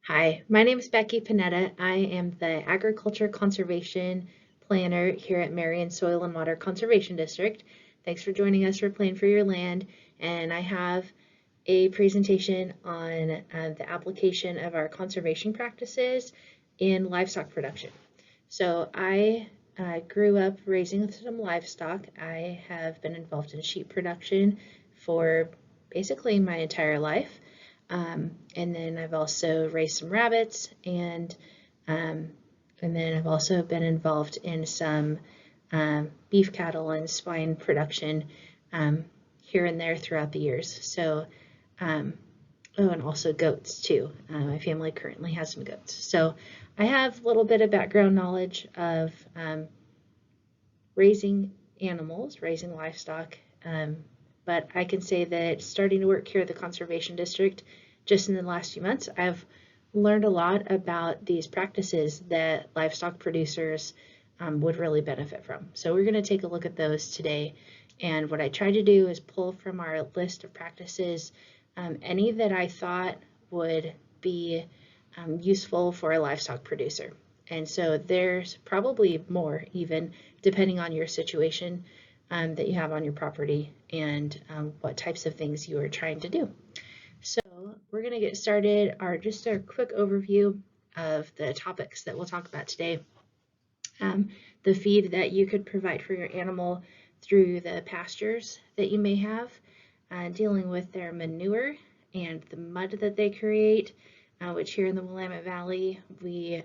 Hi, my name is Becky Penida. I am the Agriculture Conservation Planner here at Marion Soil and Water Conservation District. Thanks for joining us for Plan for Your Land. And I have a presentation on the application of our conservation practices in livestock production. So I grew up raising some livestock. I have been involved in sheep production for basically my entire life. And then I've also raised some rabbits, and then I've also been involved in some beef cattle and swine production here and there throughout the years. So, oh, and also goats too. My family currently has some goats. So I have a little bit of background knowledge of raising animals, raising livestock, but I can say that starting to work here at the Conservation District just in the last few months, I've learned a lot about these practices that livestock producers would really benefit from. So we're going to take a look at those today. And what I tried to do is pull from our list of practices any that I thought would be useful for a livestock producer. And so there's probably more, even depending on your situation that you have on your property and what types of things you are trying to do. So we're going to get started. Just a quick overview of the topics that we'll talk about today. The feed that you could provide for your animal through the pastures that you may have, dealing with their manure and the mud that they create, which here in the Willamette Valley, we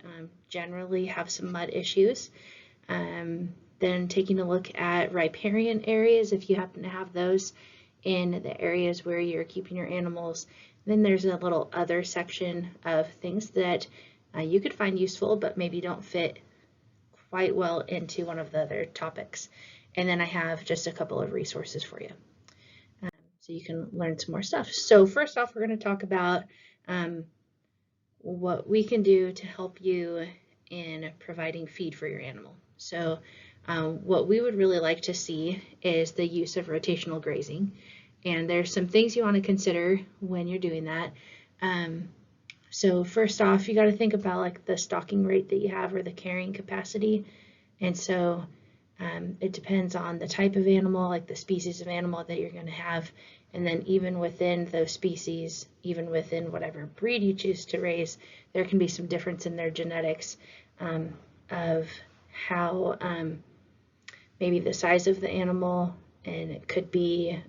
generally have some mud issues. Then taking a look at riparian areas, if you happen to have those in the areas where you're keeping your animals. Then there's a little other section of things that you could find useful, but maybe don't fit quite well into one of the other topics. And then I have just a couple of resources for you. So you can learn some more stuff. So first off, we're going to talk about what we can do to help you in providing feed for your animal. So what we would really like to see is the use of rotational grazing. And there's some things you want to consider when you're doing that. So first off, you got to think about like the stocking rate that you have or the carrying capacity. And so it depends on the type of animal, like the species of animal that you're going to have. And then even within those species, even within whatever breed you choose to raise, there can be some difference in their genetics of how maybe the size of the animal, and it could be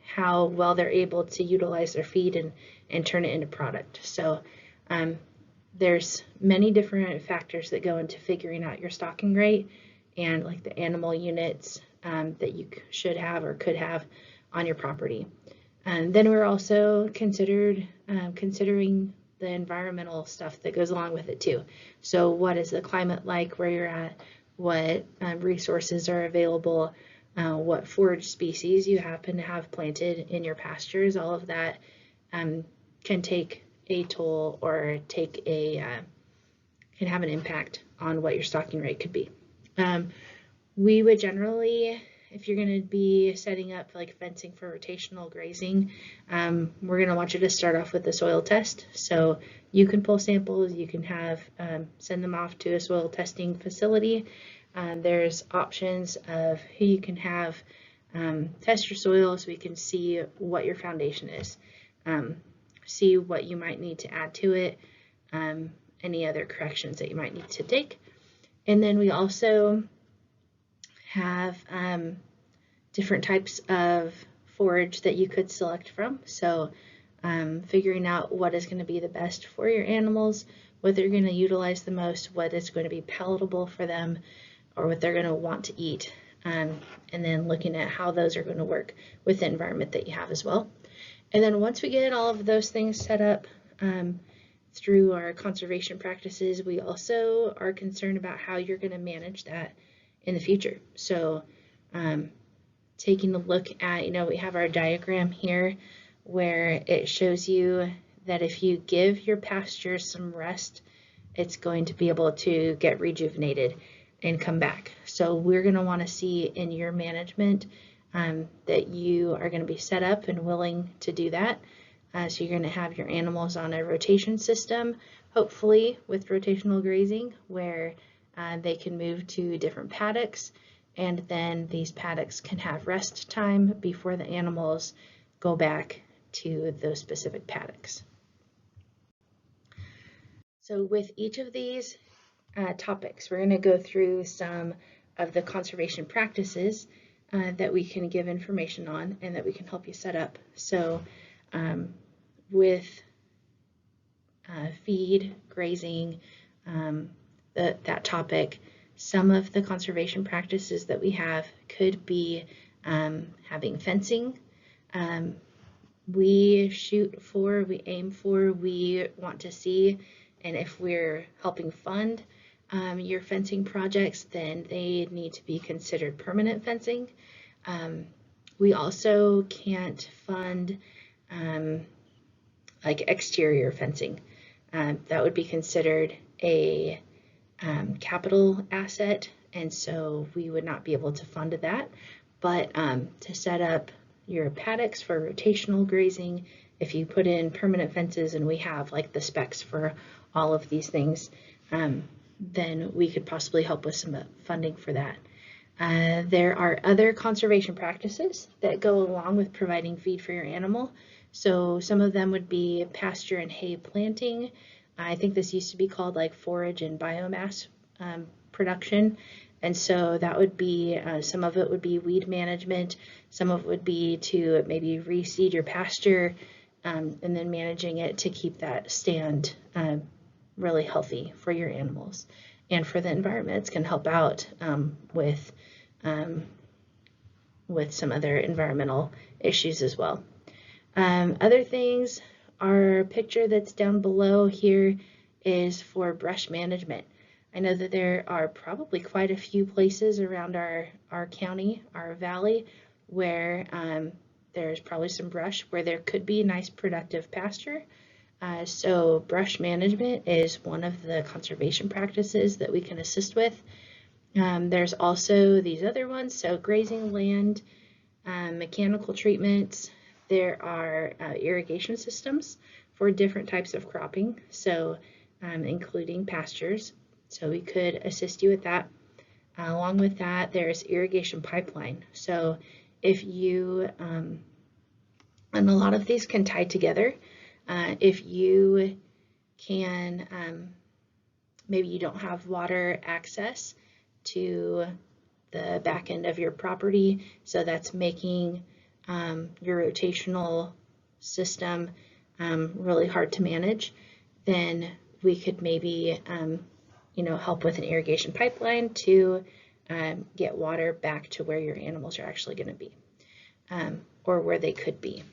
how well they're able to utilize their feed and turn it into product. So there's many different factors that go into figuring out your stocking rate and like the animal units that you should have or could have on your property. And then we're also considering the environmental stuff that goes along with it too. So what is the climate like where you're at? What resources are available? What forage species you happen to have planted in your pastures? All of that can take a toll or can have an impact on what your stocking rate could be. We would generally, if you're going to be setting up like fencing for rotational grazing, we're going to want you to start off with a soil test. So you can pull samples, you can have send them off to a soil testing facility. There's options of who you can have test your soil so we can see what your foundation is, see what you might need to add to it, any other corrections that you might need to take. And then we also have different types of forage that you could select from. So figuring out what is going to be the best for your animals, what they're going to utilize the most, what is going to be palatable for them, or what they're going to want to eat, and then looking at how those are going to work with the environment that you have as well. And then once we get all of those things set up through our conservation practices, we also are concerned about how you're going to manage that in the future. So taking a look at, we have our diagram here where it shows you that if you give your pasture some rest, it's going to be able to get rejuvenated and come back. So we're going to want to see in your management that you are going to be set up and willing to do that. So you're going to have your animals on a rotation system, hopefully with rotational grazing, where they can move to different paddocks, and then these paddocks can have rest time before the animals go back to those specific paddocks. So with each of these topics, we're going to go through some of the conservation practices that we can give information on and that we can help you set up. So with feed, grazing, that topic, some of the conservation practices that we have could be having fencing. We shoot for, we aim for, we want to see, and if we're helping fund your fencing projects, then they need to be considered permanent fencing. We also can't fund like exterior fencing. That would be considered a capital asset, and so we would not be able to fund that. But to set up your paddocks for rotational grazing, if you put in permanent fences, and we have like the specs for all of these things, then we could possibly help with some funding for that. There are other conservation practices that go along with providing feed for your animal. So some of them would be pasture and hay planting. I think this used to be called like forage and biomass production. And so that would be, some of it would be weed management, some of it would be to maybe reseed your pasture, and then managing it to keep that stand really healthy for your animals and for the environment. It's going to help out with some other environmental issues as well. Other things, our picture that's down below here is for brush management. I know that there are probably quite a few places around our county, our valley, where there's probably some brush where there could be nice productive pasture. So brush management is one of the conservation practices that we can assist with. There's also these other ones, so grazing land, mechanical treatments. There are irrigation systems for different types of cropping, so including pastures. So we could assist you with that. Along with that, there's irrigation pipeline. So if you, and a lot of these can tie together. If you can, maybe you don't have water access to the back end of your property, so that's making your rotational system really hard to manage, then we could maybe help with an irrigation pipeline to get water back to where your animals are actually going to be, or where they could be.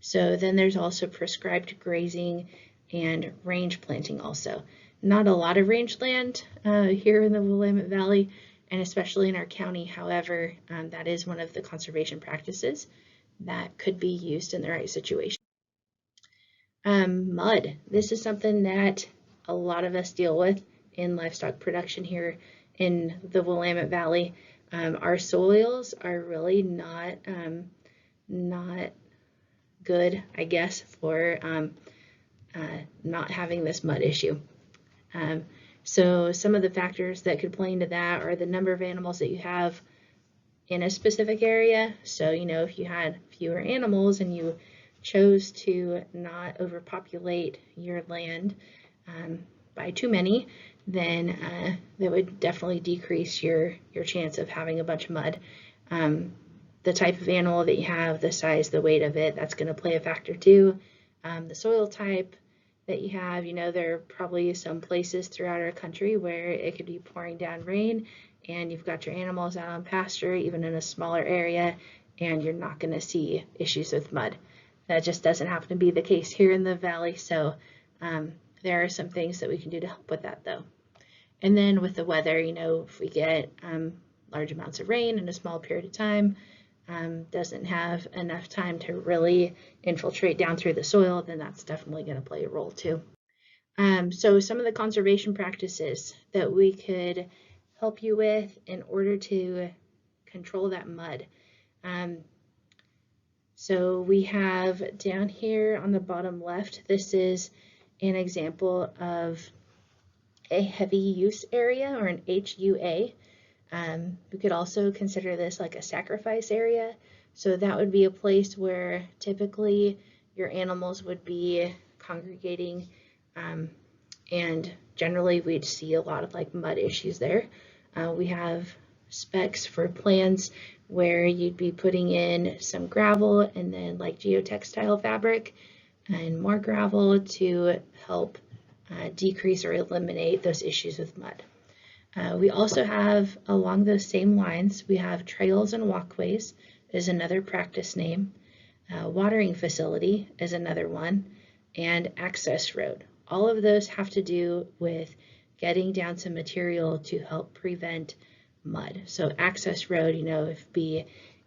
So then there's also prescribed grazing and range planting also. Not a lot of rangeland here in the Willamette Valley, and especially in our county. However, that is one of the conservation practices that could be used in the right situation. Mud. This is something that a lot of us deal with in livestock production here in the Willamette Valley. Our soils are really not good, I guess, for not having this mud issue. So some of the factors that could play into that are the number of animals that you have in a specific area. So, if you had fewer animals and you chose to not overpopulate your land by too many, then that would definitely decrease your chance of having a bunch of mud. The type of animal that you have, the size, the weight of it, that's going to play a factor too. The soil type that you have, there are probably some places throughout our country where it could be pouring down rain and you've got your animals out on pasture, even in a smaller area, and you're not going to see issues with mud. That just doesn't happen to be the case here in the valley, so there are some things that we can do to help with that though. And then with the weather, if we get large amounts of rain in a small period of time, doesn't have enough time to really infiltrate down through the soil, then that's definitely going to play a role too. So some of the conservation practices that we could help you with in order to control that mud. So we have down here on the bottom left, this is an example of a heavy use area, or an HUA. We could also consider this like a sacrifice area. So that would be a place where typically your animals would be congregating, and generally we'd see a lot of like mud issues there. We have specs for plans where you'd be putting in some gravel and then like geotextile fabric and more gravel to help decrease or eliminate those issues with mud. We also have, along those same lines, we have trails and walkways is another practice name. Watering facility is another one, and access road. All of those have to do with getting down some material to help prevent mud. So access road, you know,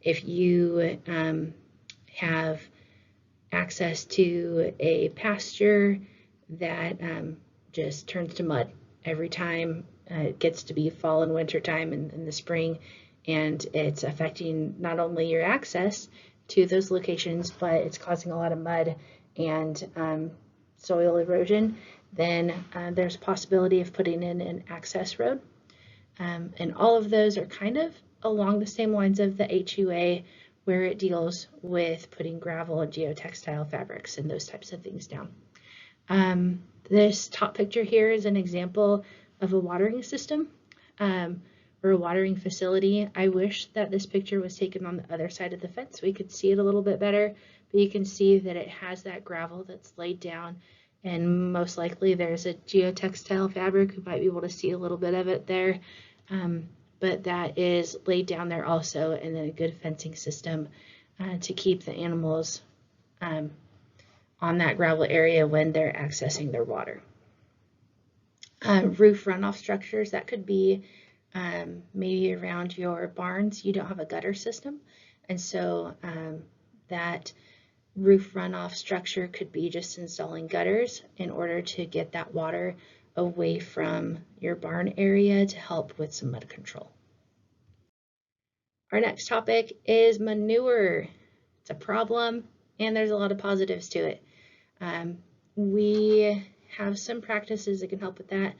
if you have access to a pasture that just turns to mud every time it gets to be fall and winter time in the spring, and it's affecting not only your access to those locations, but it's causing a lot of mud and soil erosion, then there's a possibility of putting in an access road. And all of those are kind of along the same lines of the HUA, where it deals with putting gravel and geotextile fabrics and those types of things down. This top picture here is an example of a watering system or a watering facility. I wish that this picture was taken on the other side of the fence so we could see it a little bit better, but you can see that it has that gravel that's laid down, and most likely there's a geotextile fabric. We might be able to see a little bit of it there, but that is laid down there also, and then a good fencing system to keep the animals on that gravel area when they're accessing their water. Roof runoff structures, that could be maybe around your barns. You don't have a gutter system, and so that roof runoff structure could be just installing gutters in order to get that water away from your barn area to help with some mud control. Our next topic is manure. It's a problem, and there's a lot of positives to it. We have some practices that can help with that.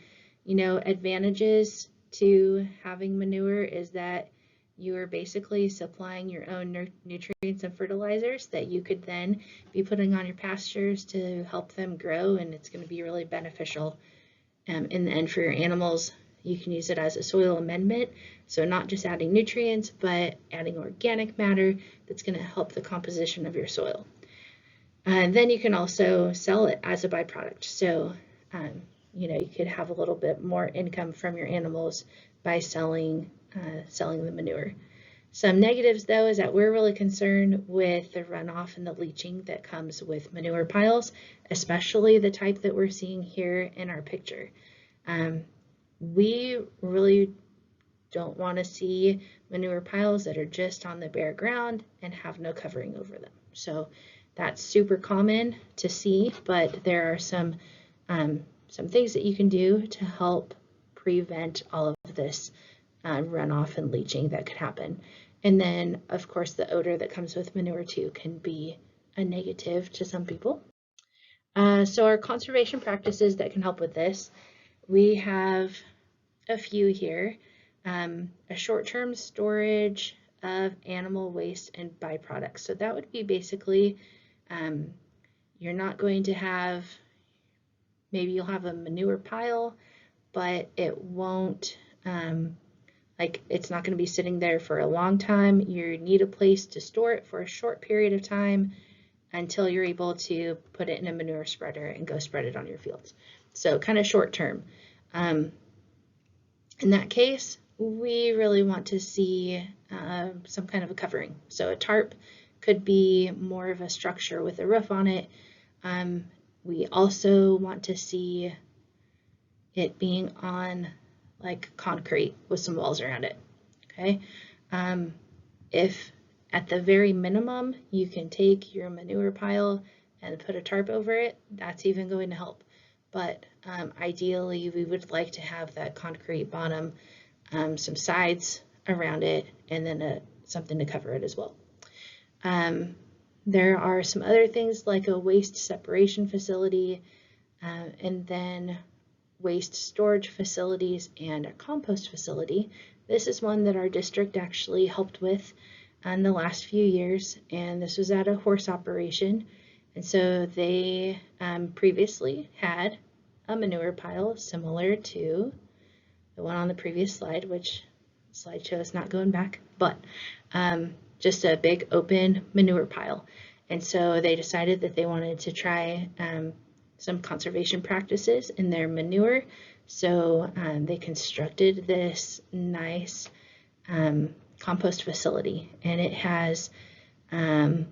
You know, advantages to having manure is that you are basically supplying your own nutrients and fertilizers that you could then be putting on your pastures to help them grow, and it's going to be really beneficial in the end for your animals. You can use it as a soil amendment, so not just adding nutrients, but adding organic matter that's going to help the composition of your soil. And then you can also sell it as a byproduct. So, you know, you could have a little bit more income from your animals by selling the manure. Some negatives, though, is that we're really concerned with the runoff and the leaching that comes with manure piles, especially the type that we're seeing here in our picture. We really don't want to see manure piles that are just on the bare ground and have no covering over them. So that's super common to see, but there are some things that you can do to help prevent all of this runoff and leaching that could happen. And then, of course, the odor that comes with manure too can be a negative to some people. So our conservation practices that can help with this, we have a few here. A short-term storage of animal waste and byproducts. So that would be basically, you're not going to have, maybe you'll have a manure pile, but it won't, it's not going to be sitting there for a long time. You need a place to store it for a short period of time until you're able to put it in a manure spreader and go spread it on your fields. So kind of short term. In that case, we really want to see some kind of a covering. So a tarp could be more of a structure with a roof on it. We also want to see it being on like concrete with some walls around it. Okay. If at the very minimum you can take your manure pile and put a tarp over it, that's even going to help. But ideally, we would like to have that concrete bottom, some sides around it, and then something to cover it as well. There are some other things like a waste separation facility, and then waste storage facilities and a compost facility. This is one that our district actually helped with in the last few years, and this was at a horse operation. And so they previously had a manure pile similar to the one on the previous slide, which slideshow is not going back, but just a big open manure pile. And so they decided that they wanted to try some conservation practices in their manure. So they constructed this nice compost facility, and it has, I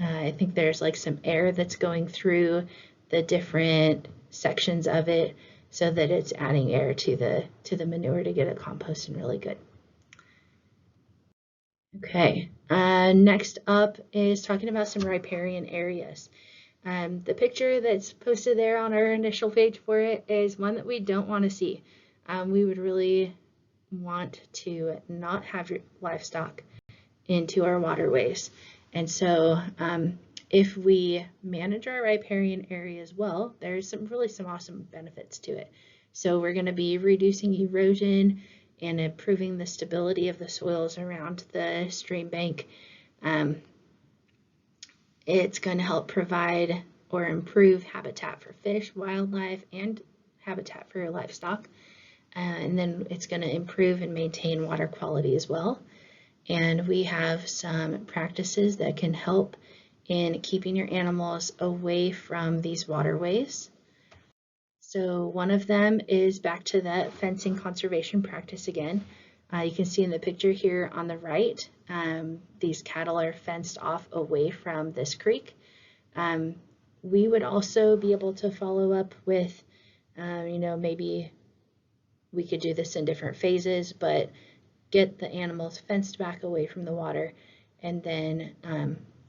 think there's like some air that's going through the different sections of it so that it's adding air to the manure to get it composting really good. Okay, next up is talking about some riparian areas. The picture that's posted there on our initial page for it is one that we don't want to see. We would really want to not have your livestock into our waterways. And so if we manage our riparian areas well, there's some awesome benefits to it. So we're going to be reducing erosion and improving the stability of the soils around the stream bank. It's going to help provide or improve habitat for fish, wildlife, and habitat for your livestock. And then it's going to improve and maintain water quality as well. And we have some practices that can help in keeping your animals away from these waterways. So one of them is back to that fencing conservation practice again. You can see in the picture here on the right, these cattle are fenced off away from this creek. We would also be able to follow up with, maybe we could do this in different phases, but get the animals fenced back away from the water, and then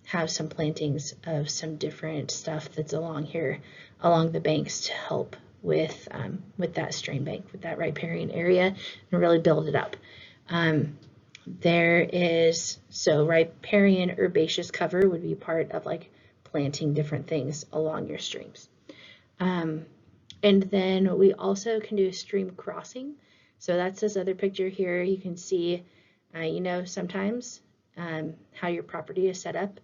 have some plantings of some different stuff that's along here, along the banks to help with that stream bank, with that riparian area, and really build it up. Riparian herbaceous cover would be part of like planting different things along your streams. And then we also can do stream crossing. So that's this other picture here. You can see, sometimes how your property is set up.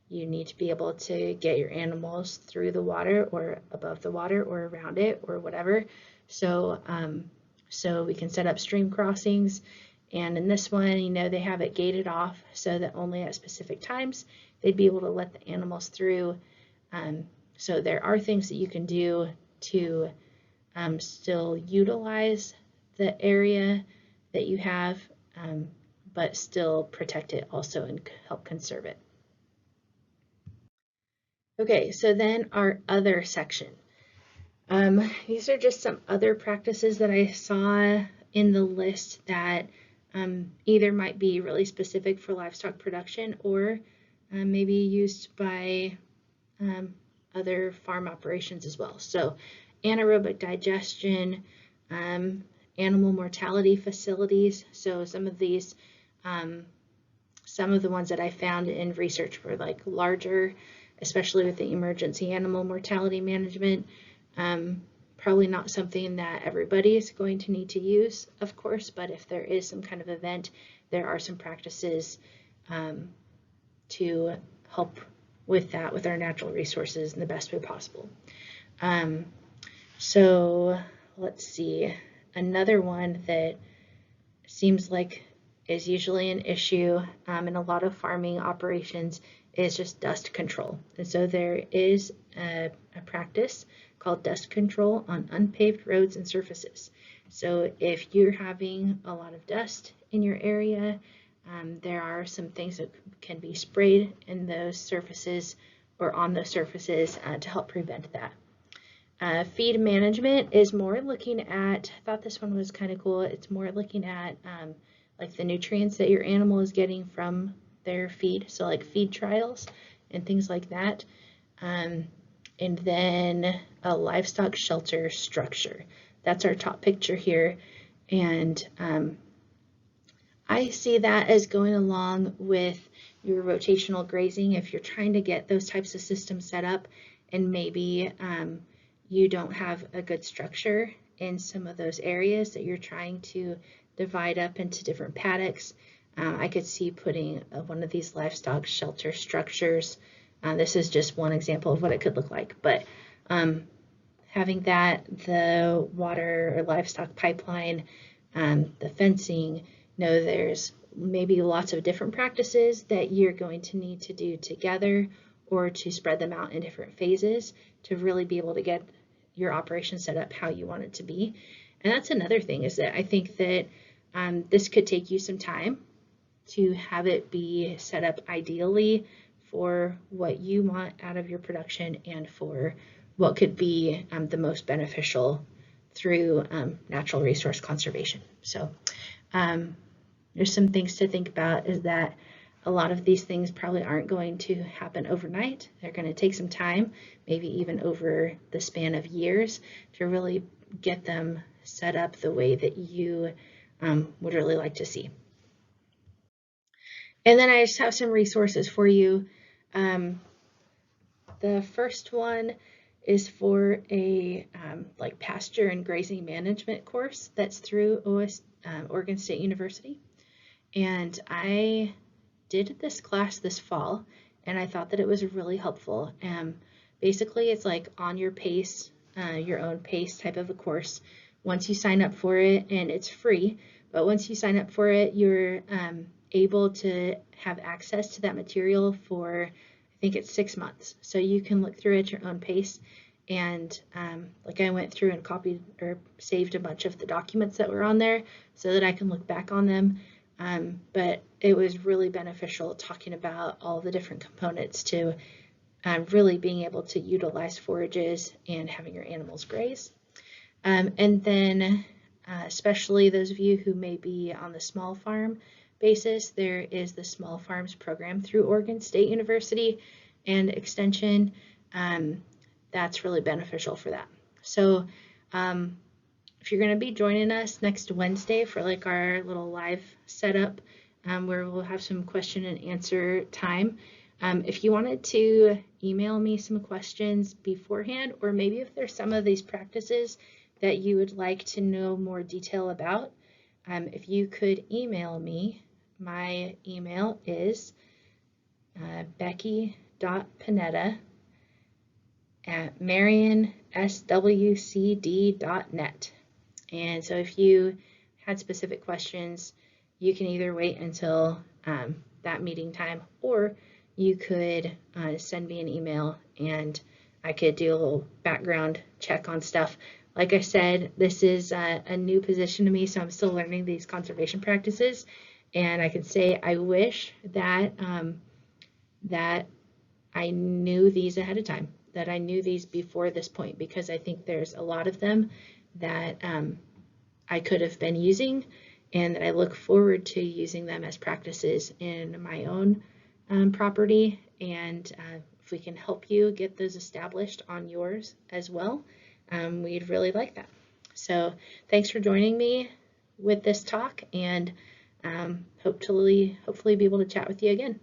You need to be able to get your animals through the water or above the water or around it or whatever. So we can set up stream crossings. And in this one, they have it gated off so that only at specific times they'd be able to let the animals through. So there are things that you can do to still utilize the area that you have, but still protect it also and help conserve it. Okay, so then our other section. These are just some other practices that I saw in the list that either might be really specific for livestock production or maybe used by other farm operations as well. So anaerobic digestion, animal mortality facilities. So some of these, some of the ones that I found in research were like larger, especially with the emergency animal mortality management. Probably not something that everybody is going to need to use, of course, but if there is some kind of event, there are some practices to help with that, with our natural resources in the best way possible. So let's see, another one that seems like is usually an issue in a lot of farming operations is just dust control. And so there is a practice called dust control on unpaved roads and surfaces. So if you're having a lot of dust in your area, there are some things that can be sprayed in those surfaces or on those surfaces to help prevent that. Feed management is more looking at, I thought this one was kind of cool, it's more looking at like the nutrients that your animal is getting from their feed, so like feed trials and things like that. And then a livestock shelter structure. That's our top picture here. And I see that as going along with your rotational grazing. If you're trying to get those types of systems set up and maybe you don't have a good structure in some of those areas that you're trying to divide up into different paddocks, I could see putting one of these livestock shelter structures. This is just one example of what it could look like, but having that, the water or livestock pipeline, the fencing, there's maybe lots of different practices that you're going to need to do together or to spread them out in different phases to really be able to get your operation set up how you want it to be. And that's another thing, is that I think that this could take you some time to have it be set up ideally for what you want out of your production and for what could be the most beneficial through natural resource conservation. So there's some things to think about, is that a lot of these things probably aren't going to happen overnight. They're going to take some time, maybe even over the span of years, to really get them set up the way that you would really like to see. And then I just have some resources for you. The first one is for a like pasture and grazing management course that's through Oregon State University. And I did this class this fall, and I thought that it was really helpful. Basically, it's like on your pace, your own pace type of a course. Once you sign up for it, and it's free, but once you sign up for it, you're able to have access to that material for, I think it's 6 months. So you can look through at your own pace. And like I went through and copied or saved a bunch of the documents that were on there so that I can look back on them. But it was really beneficial talking about all the different components to really being able to utilize forages and having your animals graze. And then especially those of you who may be on the small farm basis, there is the Small Farms program through Oregon State University and Extension. That's really beneficial for that. So if you're going to be joining us next Wednesday for like our little live setup where we'll have some question and answer time, if you wanted to email me some questions beforehand, or maybe if there's some of these practices that you would like to know more detail about, if you could email me, my email is becky.penida@marionswcd.net. And so if you had specific questions, you can either wait until that meeting time, or you could send me an email and I could do a little background check on stuff. Like I said, this is a new position to me, so I'm still learning these conservation practices. And I can say I wish that that I knew these ahead of time, that I knew these before this point, because I think there's a lot of them that I could have been using, and that I look forward to using them as practices in my own property. And if we can help you get those established on yours as well, we'd really like that. So thanks for joining me with this talk, and hopefully be able to chat with you again.